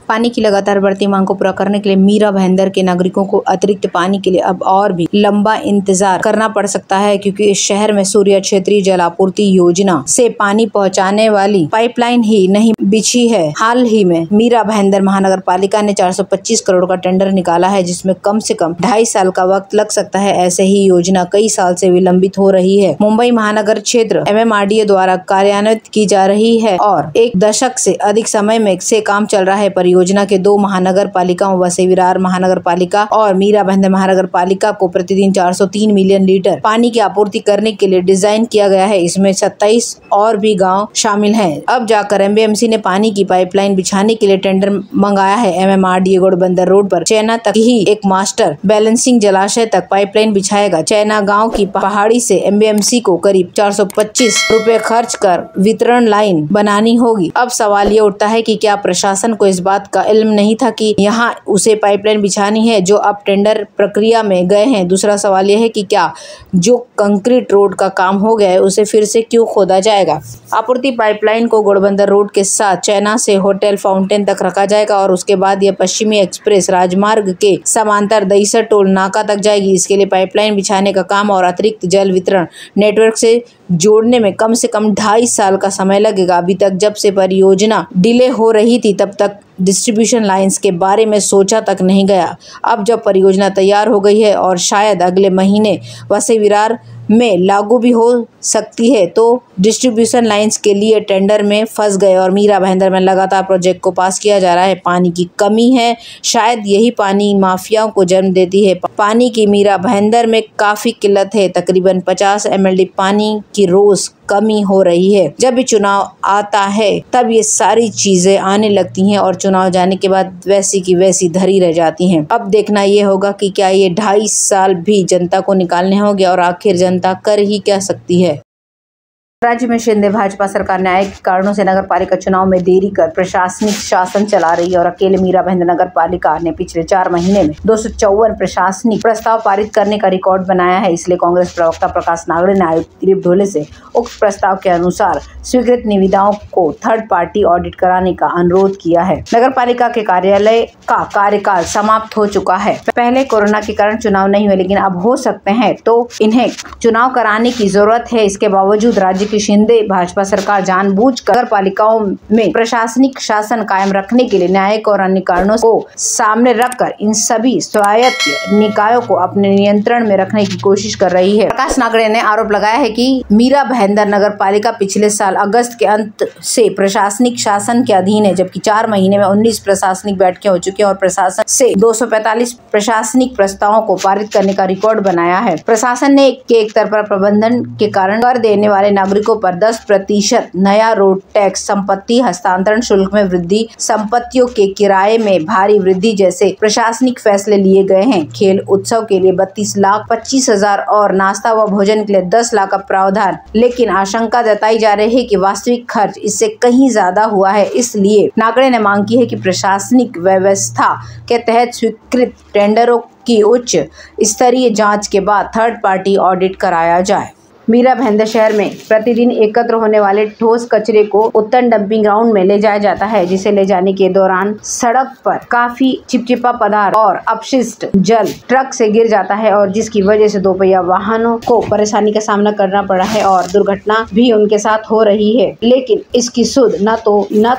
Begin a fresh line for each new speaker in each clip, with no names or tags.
पानी की लगातार बढ़ती मांग को पूरा करने के लिए मीरा भाईंदर के नागरिकों को अतिरिक्त पानी के लिए अब और भी लंबा इंतजार करना पड़ सकता है, क्योंकि इस शहर में सूर्या क्षेत्रीय जल आपूर्ति योजना से पानी पहुंचाने वाली पाइपलाइन ही नहीं बिछी है। हाल ही में मीरा भाईंदर महानगर पालिका ने 425 करोड़ का टेंडर निकाला है, जिसमें कम से कम 2.5 साल का वक्त लग सकता है। ऐसे ही योजना कई साल से विलंबित हो रही है। मुंबई महानगर क्षेत्र MMRDA द्वारा कार्यान्वित की जा रही है और 1 दशक से अधिक समय में से काम चल रहा है। परियोजना के 2 महानगर पालिकाओं वसई विरार महानगर पालिका और मीरा भाईंदर महानगर पालिका को प्रतिदिन 403 मिलियन लीटर पानी की आपूर्ति करने के लिए डिजाइन किया गया है। इसमें 27 और भी गांव शामिल हैं। अब जाकर MBMC ने पानी की पाइपलाइन बिछाने के लिए टेंडर मंगाया है। MMRDA घोड़बंदर रोड पर चैना तक ही एक मास्टर बैलेंसिंग जलाशय तक पाइपलाइन बिछाएगा। चैना गाँव की पहाड़ी से MBMC को करीब 425 रुपए खर्च कर वितरण लाइन बनानी होगी। अब सवाल ये उठता है कि क्या प्रशासन को इस बात का इल्म नहीं था कि यहाँ उसे पाइपलाइन बिछानी है, जो अब टेंडर प्रक्रिया में गए हैं। दूसरा सवाल यह है कि क्या जो कंक्रीट रोड का काम हो गया है उसे फिर से क्यों खोदा जाएगा। आपूर्ति पाइपलाइन को घोड़बंदर रोड के साथ चैना से होटल फाउंटेन तक रखा जाएगा और उसके बाद यह पश्चिमी एक्सप्रेस राजमार्ग के समांतर दहीसर टोल नाका तक जाएगी। इसके लिए पाइपलाइन बिछाने का काम और अतिरिक्त जल वितरण नेटवर्क से जोड़ने में कम से कम 2.5 साल का समय लगेगा। अभी तक जब से परियोजना डिले हो रही थी तब तक डिस्ट्रीब्यूशन लाइंस के बारे में सोचा तक नहीं गया। अब जब परियोजना तैयार हो गई है और शायद अगले महीने वसई विरार में लागू भी हो सकती है, तो डिस्ट्रीब्यूशन लाइंस के लिए टेंडर में फंस गए और मीरा भाईंदर में लगातार प्रोजेक्ट को पास किया जा रहा है। पानी की कमी है, शायद यही पानी माफियाओं को जन्म देती है। पानी की मीरा भाईंदर में काफी किल्लत है। तकरीबन 50 mld पानी की रोज कमी हो रही है। जब भी चुनाव आता है तब ये सारी चीजें आने लगती हैं और चुनाव जाने के बाद वैसी की वैसी धरी रह जाती हैं। अब देखना ये होगा कि क्या ये 2.5 साल भी जनता को निकालने होंगे और आखिर जनता कर ही क्या सकती है। राज्य में शिंदे भाजपा सरकार न्यायिक कारणों से नगर पालिका चुनाव में देरी कर प्रशासनिक शासन चला रही है और अकेले मीरा भाईंदर नगर पालिका ने पिछले 4 महीने में 254 प्रशासनिक प्रस्ताव पारित करने का रिकॉर्ड बनाया है। इसलिए कांग्रेस प्रवक्ता प्रकाश नागड़े ने आयुक्त दिलीप ढोले से उक्त प्रस्ताव के अनुसार स्वीकृत निविदाओं को थर्ड पार्टी ऑडिट कराने का अनुरोध किया है। नगर पालिका के कार्यालय का कार्यकाल समाप्त हो चुका है। पहले कोरोना के कारण चुनाव नहीं हुए, लेकिन अब हो सकते हैं, तो इन्हें चुनाव कराने की जरूरत है। इसके बावजूद राज्य की शिंदे भाजपा सरकार जानबूझकर नगर पालिकाओं में प्रशासनिक शासन कायम रखने के लिए न्यायिक और अन्य कारणों को सामने रखकर इन सभी स्वायत्त निकायों को अपने नियंत्रण में रखने की कोशिश कर रही है। प्रकाश नागड़े ने आरोप लगाया है कि मीरा भाईंदर नगर पालिका पिछले साल अगस्त के अंत से प्रशासनिक शासन के अधीन है, जबकि 4 महीने में 19 प्रशासनिक बैठकें हो चुकी हैं और प्रशासन से 245 प्रशासनिक प्रस्तावों को पारित करने का रिकॉर्ड बनाया है। प्रशासन ने एक तरफा प्रबंधन के कारण कर देने वाले नागरिकों पर 10% नया रोड टैक्स, संपत्ति हस्तांतरण शुल्क में वृद्धि, संपत्तियों के किराए में भारी वृद्धि जैसे प्रशासनिक फैसले लिए गए हैं। खेल उत्सव के लिए 32,25,000 और नाश्ता व भोजन के लिए 10 लाख का प्रावधान, लेकिन आशंका जताई जा रही है कि वास्तविक खर्च इससे कहीं ज्यादा हुआ है। इसलिए नागड़े ने मांग की है कि प्रशासनिक व्यवस्था के तहत स्वीकृत टेंडरों की उच्च स्तरीय जांच के बाद थर्ड पार्टी ऑडिट कराया जाए। मीरा भाईंदर शहर में प्रतिदिन एकत्र होने वाले ठोस कचरे को उत्तन डंपिंग ग्राउंड में ले जाया जाता है, जिसे ले जाने के दौरान सड़क पर काफी चिपचिपा पदार्थ और अपशिष्ट जल ट्रक से गिर जाता है और जिसकी वजह से 2 पहिया वाहनों को परेशानी का सामना करना पड़ा है और दुर्घटना भी उनके साथ हो रही है। लेकिन इसकी सुध न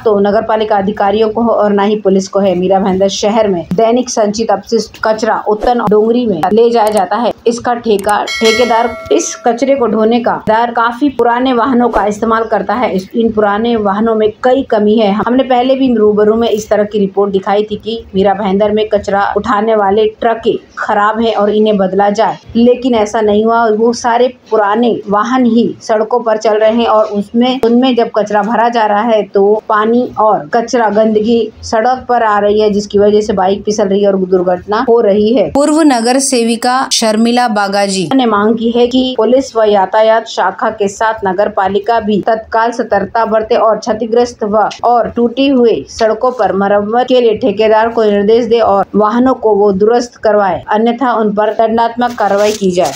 तो नगर पालिका अधिकारियों को और न ही पुलिस को है। मीरा भाईंदर शहर में दैनिक संचित अपशिष्ट कचरा उत्तन डोंगरी में ले जाया जाता है। इसका ठेकेदार इस कचरे को ढोने का काफी पुराने वाहनों का इस्तेमाल करता है। इन पुराने वाहनों में कई कमी है। हमने पहले भी रूबरू में इस तरह की रिपोर्ट दिखाई थी कि मीरा भाईंदर में कचरा उठाने वाले ट्रक खराब है और इन्हें बदला जाए, लेकिन ऐसा नहीं हुआ। वो सारे पुराने वाहन ही सड़कों पर चल रहे हैं और उनमें जब कचरा भरा जा रहा है तो पानी और कचरा गंदगी सड़क पर आ रही है, जिसकी वजह से बाइक फिसल रही है और दुर्घटना हो रही है। पूर्व नगर सेविका शर्मिला बागाजी ने मांग की है कि पुलिस व यातायात शाखा के साथ नगर पालिका भी तत्काल सतर्कता बरते और क्षतिग्रस्त और टूटी हुई सड़कों पर मरम्मत के लिए ठेकेदार को निर्देश दे और वाहनों को वो दुरुस्त करवाए, अन्यथा उन पर दंडात्मक कार्रवाई की जाए।